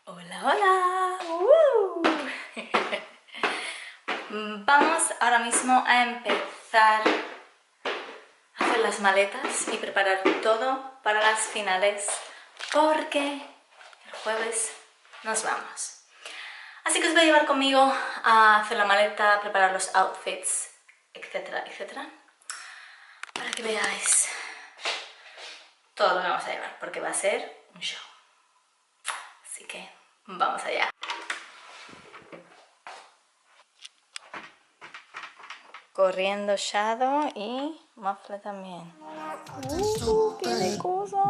Hola, hola. Vamos ahora mismo a empezar a hacer las maletas y preparar todo para las finales porque el jueves nos vamos. Así que os voy a llevar conmigo a hacer la maleta, a preparar los outfits, etcétera, etcétera, para que veáis todo lo que vamos a llevar porque va a ser un show. Así que vamos allá. Corriendo Shadow y Muffle también. ¡Qué cosa!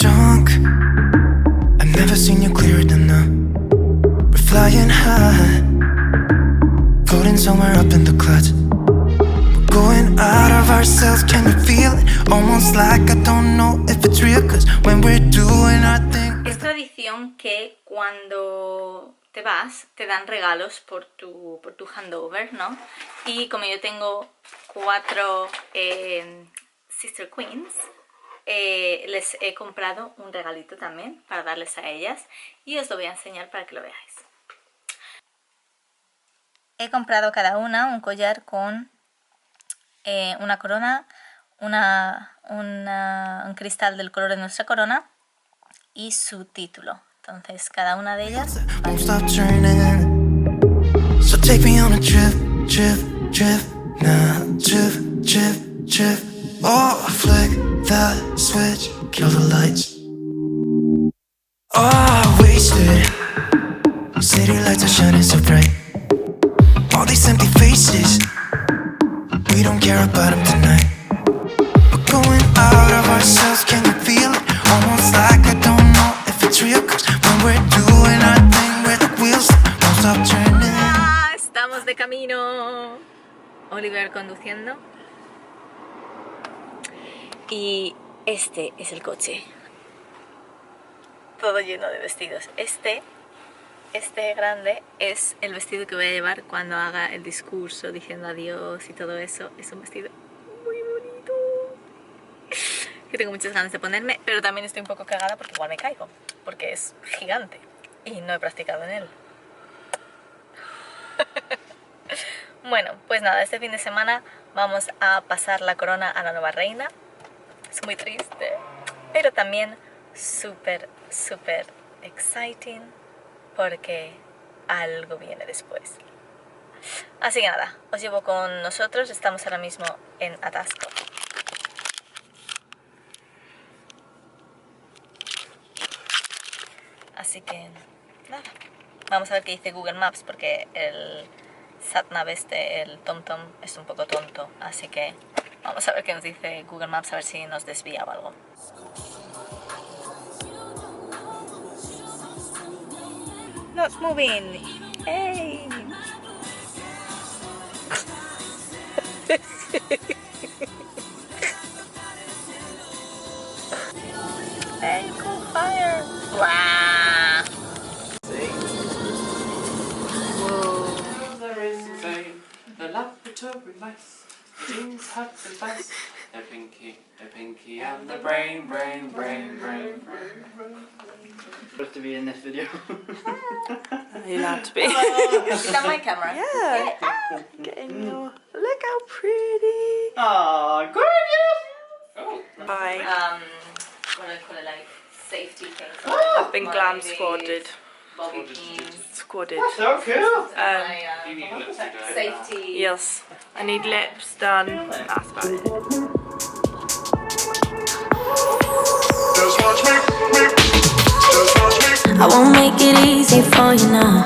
Drunk, I've never seen you clearer than now. We're flying high, floating somewhere up in the clouds. We're going out of ourselves, can you feel it? Almost like I don't know if it's real, cause when we're doing our thing. Es tradición que cuando te vas te dan regalos por tu handover, ¿no? Y como yo tengo 4 Sister Queens, les he comprado un regalito también para darles a ellas y os lo voy a enseñar para que lo veáis. He comprado cada una un collar con una corona, un cristal del color de nuestra corona y su título. Entonces cada una de ellas Won't stop turning. So take me on a trip, trip, trip. Now, trip, trip, trip. Oh, flick the switch, kill the lights. Oh, wasted. City lights are shining so bright. All these empty faces, we don't care about them tonight. We're going out of ourselves, can you feel it? Almost like I don't know if it's real, cause when we're doing our thing, where the wheels won't stop turning. Estamos de camino. Oliver conduciendo. Y este es el coche. Todo lleno de vestidos. Este grande es el vestido que voy a llevar cuando haga el discurso diciendo adiós y todo eso. Es un vestido muy bonito que tengo muchas ganas de ponerme, pero también estoy un poco cagada porque igual me caigo, porque es gigante y no he practicado en él. Bueno, pues nada, este fin de semana vamos a pasar la corona a la nueva reina. Es muy triste, pero también súper, súper exciting porque algo viene después. Así que nada, os llevo con nosotros. Estamos ahora mismo en atasco. Así que nada, vamos a ver qué dice Google Maps porque el satnav el TomTom es un poco tonto, así que vamos a ver qué nos dice Google Maps, a ver si nos desvía o algo. No, it's moving. Hey. Hey, cool fire. Wow. Whoa. There is a laboratory mice. Jeans have the face. The pinky, and the brain. Supposed to be in this video. You're allowed to be. Is that my camera? Yeah. Getting your... Look how pretty. Aw, gorgeous! Oh. Hi. What do I call it, like safety things. I've been glam squadded. Bobby pins. Squadded. So cool! My You need lipstick, don't you? safety. Yes. I need lips done. That's about it. I won't make it easy for you now.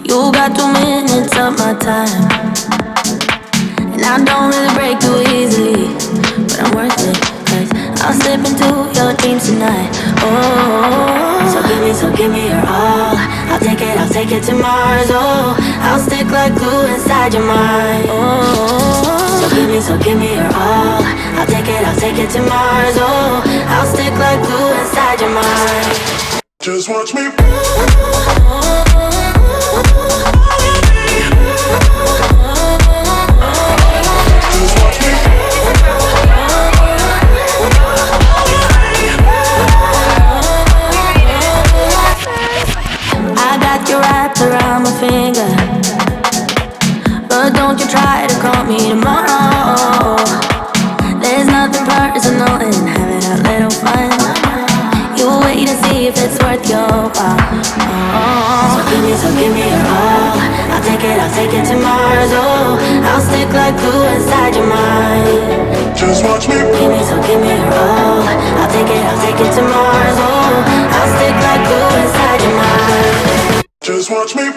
You got 2 minutes of my time, and I don't really break too easily, but I'm worth it, cause I'll slip into your dreams tonight. Oh, so give me your all. I'll take it to Mars. Oh, I'll stick like glue inside your mind. Oh, so give me your all. I'll take it to Mars. Oh, I'll stick like glue inside your mind. Just watch me. don't you try to call me tomorrow. There's nothing personal in having a little fun. You wait and see if it's worth your while. So give me your all. I'll take it to Mars. Oh, I'll stick like glue inside your mind. Just watch me. Give me your all. I'll take it to Mars. Oh, I'll stick like glue inside your mind. Just watch me.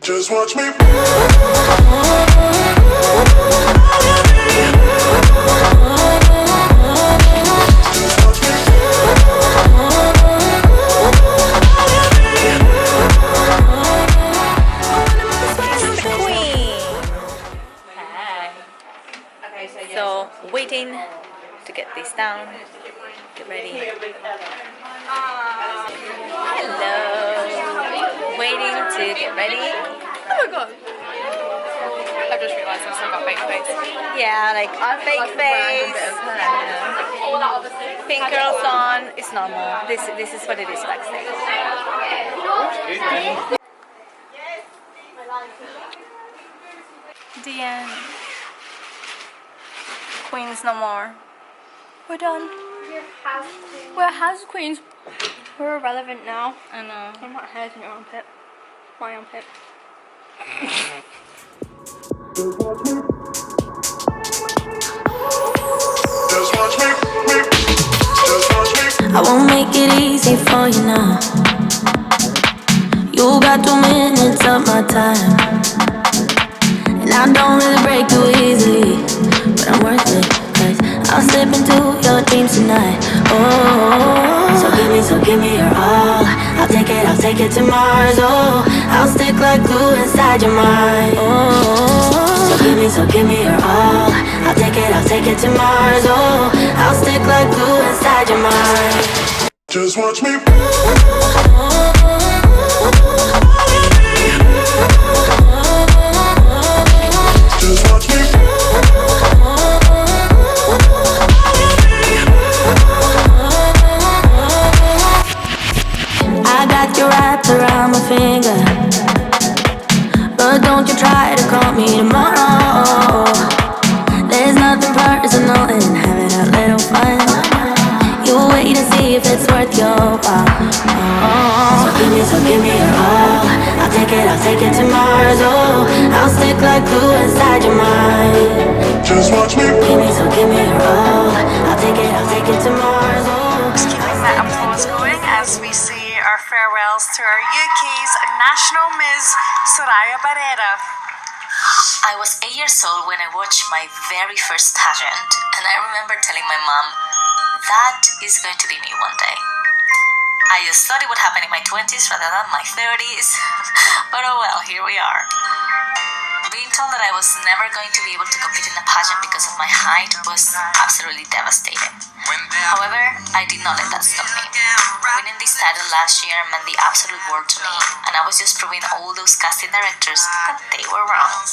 Just watch me. So, waiting to get this down. Get ready. Hello. Waiting to get ready. Oh my god. I've just realised I've still got fake face. Yeah, like fake face. Pink girls on. It's normal. This is what it is backstage. The end. Queens no more. We're done. We're house queens. We're irrelevant now. I know. I'm not hairs in your armpit. My armpit. Just watch me. Just watch me. I won't make it easy for you now. You got 2 minutes of my time, and I don't really break too easily, but I'm worth it, 'cause I'll slip into your dreams tonight. Oh, so give me your all. I'll take it to Mars. Oh, I'll stick like glue inside your mind. Oh, so give me your all. I'll take it to Mars. Oh, I'll stick like glue inside your mind. Just watch me. Just watch me. I got you wrapped around my finger, but don't you try to call me tomorrow. There's nothing personal in having a little fun. You wait and see if it's worth your while. So give me your all. I'll take it to Mars. Oh, I'll stick like glue inside your mind. Just watch me. Give me your all. I'll take it to Mars. Oh, Keeping that applause going as we see our farewells to our UK's National Ms. Soraya Barrera. I was 8 years old when I watched my very first pageant, and I remember telling my mom, that is going to be me one day. I just thought it would happen in my 20s rather than my 30s, but oh well, here we are. Being told that I was never going to be able to compete in a pageant because of my height was absolutely devastating. However, I did not let that stop me. Winning this title last year meant the absolute world to me, and I was just proving all those casting directors that they were wrong.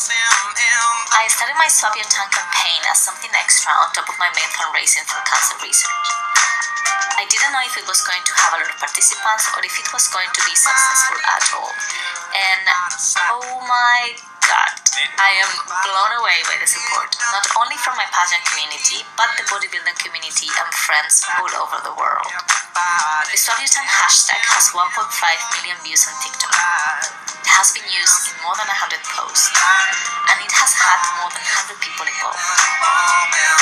I started my Swap Your Tongue campaign as something extra on top of my main fundraising for cancer research. I didn't know if it was going to have a lot of participants or if it was going to be successful at all. And oh my god, I am blown away by the support, not only from my pageant community, but the bodybuilding community and friends all over the world. The Swap Your Tongue hashtag has 1.5 million views on TikTok. The has been used in more than 100 posts, and it has had more than 100 people involved.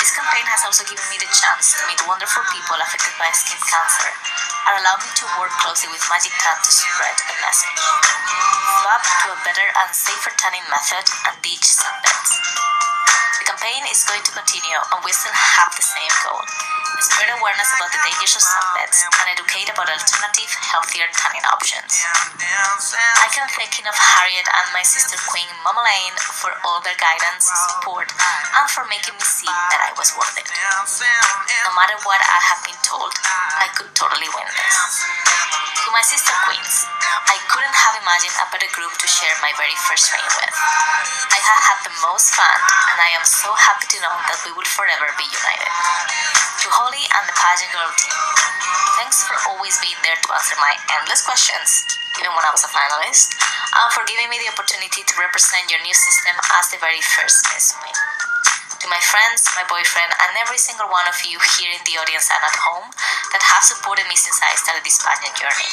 This campaign has also given me the chance to meet wonderful people affected by skin cancer and allowed me to work closely with Magic Tan to spread a message. Swap to a better and safer tanning method and ditch sunbeds. The campaign is going to continue and we still have the same goal: spread awareness about the dangers of sunbeds and educate about alternative, healthier tanning options. I can thank enough Harriet and my sister Queen Mama Lane for all their guidance, support, and for making me see that I was worth it. No matter what I have been told, I could totally win this. To my sister Queens, I couldn't have imagined a better group to share my very first training with. I have had the most fun, and I am so happy to know that we will forever be united. To Holly and the pageant girl team, thanks for always being there to answer my endless questions, even when I was a finalist, and for giving me the opportunity to represent your new system as the very first Miss Queen. To my friends, my boyfriend, and every single one of you here in the audience and at home that have supported me since I started this pageant journey.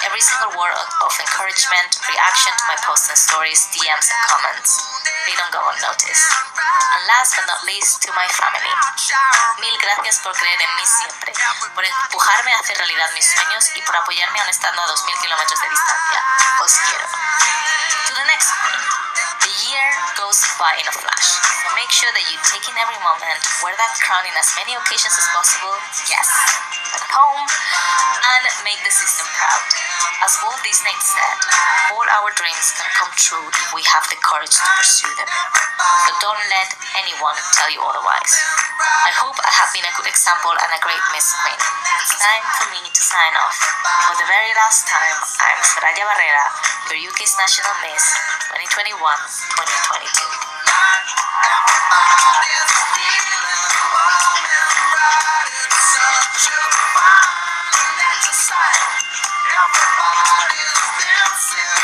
Every single word of encouragement, reaction to my posts and stories, DMs and comments, they don't go unnoticed. And last but not least, to my family. Mil gracias por creer en mí siempre, por empujarme a hacer realidad mis sueños y por apoyarme aún estando a 2000 kilómetros de distancia. Os quiero. To the next queen. The year goes by in a flash, so make sure that you take in every moment, wear that crown in as many occasions as possible, yes, at home, and make the system proud. As Walt Disney said, all our dreams can come true if we have the courage to pursue them. So don't let anyone tell you otherwise. I hope I have been a good example and a great Miss Queen. It's time for me to sign off. For the very last time, I'm Soraya Barrera, your UK's National Miss 2021-2022. Everybody's dancing.